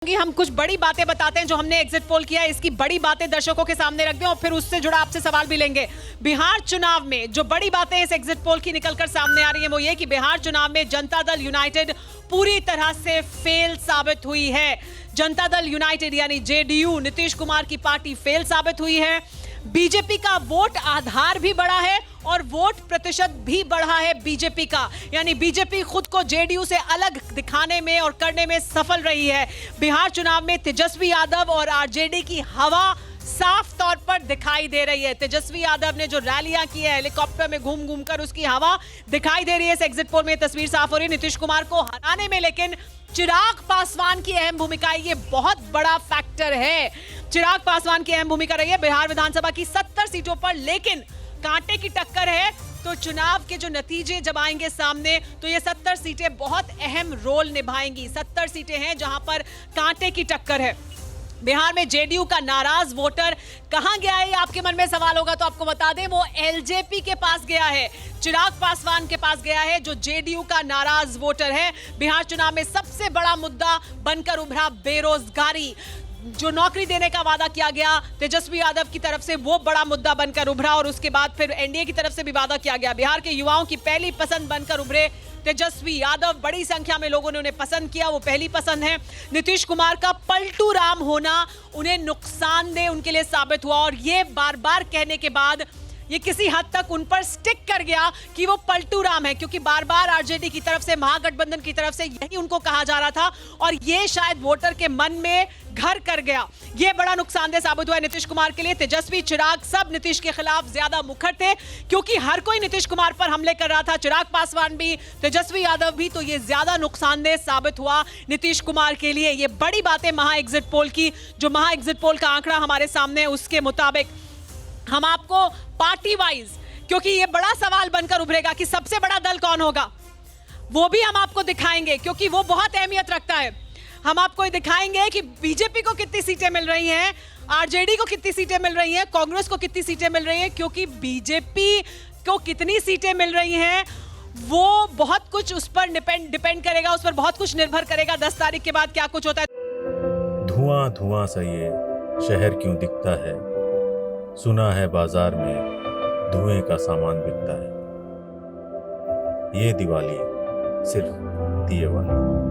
हम कुछ बड़ी बातें बताते हैं जो हमने एग्जिट पोल किया है, इसकी बड़ी बातें दर्शकों के सामने रख दें और फिर उससे जुड़ा आपसे सवाल भी लेंगे। बिहार चुनाव में जो बड़ी बातें इस एग्जिट पोल की निकलकर सामने आ रही है वो ये कि बिहार चुनाव में जनता दल यूनाइटेड पूरी तरह से फेल साबित हुई है। जनता दल यूनाइटेड यानी जेडीयू, नीतीश कुमार की पार्टी फेल साबित हुई है। बीजेपी का वोट आधार भी बढ़ा है और वोट प्रतिशत भी बढ़ा है बीजेपी का, यानी बीजेपी खुद को जेडीयू से अलग दिखाने में और करने में सफल रही है। बिहार चुनाव में तेजस्वी यादव और आरजेडी की हवा साफ तौर पर दिखाई दे रही है। तेजस्वी यादव ने जो रैलियां की है, हेलीकॉप्टर में घूम घूम कर उसकी हवा दिखाई दे रही है। इस एग्जिट पोल में तस्वीर साफ हो रही है नीतीश कुमार को हराने में, लेकिन चिराग पासवान की अहम भूमिका है। ये बहुत बड़ा फैक्टर है। चिराग पासवान की अहम भूमिका रही है बिहार विधानसभा की 70 सीटों पर, लेकिन कांटे की टक्कर है। तो चुनाव के जो नतीजे जब आएंगे सामने तो ये 70 सीटें बहुत अहम रोल निभाएंगी। 70 सीटें हैं जहां पर कांटे की टक्कर है। बिहार में जेडीयू का नाराज वोटर कहां गया है, आपके मन में सवाल होगा तो आपको बता दें वो एलजेपी के पास गया है, चिराग पासवान के पास गया है, जो जेडीयू का नाराज वोटर है। बिहार चुनाव में सबसे बड़ा मुद्दा बनकर उभरा बेरोजगारी। जो नौकरी देने का वादा किया गया तेजस्वी यादव की तरफ से, वो बड़ा मुद्दा बनकर उभरा और उसके बाद फिर एनडीए की तरफ से भी वादा किया गया। बिहार के युवाओं की पहली पसंद बनकर उभरे तेजस्वी यादव, बड़ी संख्या में लोगों ने उन्हें पसंद किया, वो पहली पसंद है। नीतीश कुमार का पलटू राम होना उन्हें नुकसानदेह उनके लिए साबित हुआ और ये बार बार कहने के बाद ये किसी हद तक उन पर स्टिक कर गया कि वो पलटू राम है, क्योंकि बार बार आरजेडी की तरफ से, महागठबंधन की तरफ से यही उनको कहा जा रहा था और ये शायद वोटर के मन में घर कर गया। ये बड़ा नुकसानदेह साबित हुआ है नीतीश कुमार के लिए। तेजस्वी, चिराग सब नीतीश के खिलाफ ज्यादा मुखर थे क्योंकि हर कोई नीतीश कुमार पर हमले कर रहा था, चिराग पासवान भी, तेजस्वी यादव भी। तो ये ज्यादा नुकसानदेह साबित हुआ नीतीश कुमार के लिए। ये बड़ी बातें महा एग्जिट पोल की, जो महा एग्जिट पोल का आंकड़ा हमारे सामने है उसके मुताबिक हम आपको पार्टी वाइज, क्योंकि ये बड़ा सवाल बनकर उभरेगा कि सबसे बड़ा दल कौन होगा, वो भी हम आपको दिखाएंगे क्योंकि वो बहुत अहमियत रखता है। हम आपको दिखाएंगे कि बीजेपी को कितनी सीटें मिल रही हैं, आरजेडी को कितनी सीटें मिल रही हैं, कांग्रेस को कितनी सीटें मिल रही हैं, क्योंकि बीजेपी को कितनी सीटें मिल रही हैं वो बहुत कुछ उस पर डिपेंड करेगा, उस पर बहुत कुछ निर्भर करेगा 10 तारीख के बाद क्या कुछ होता है। धुआं धुआं सा ये शहर क्यों दिखता है, सुना है बाजार में धुएं का सामान बिकता है, ये दिवाली सिर्फ दिए वाली।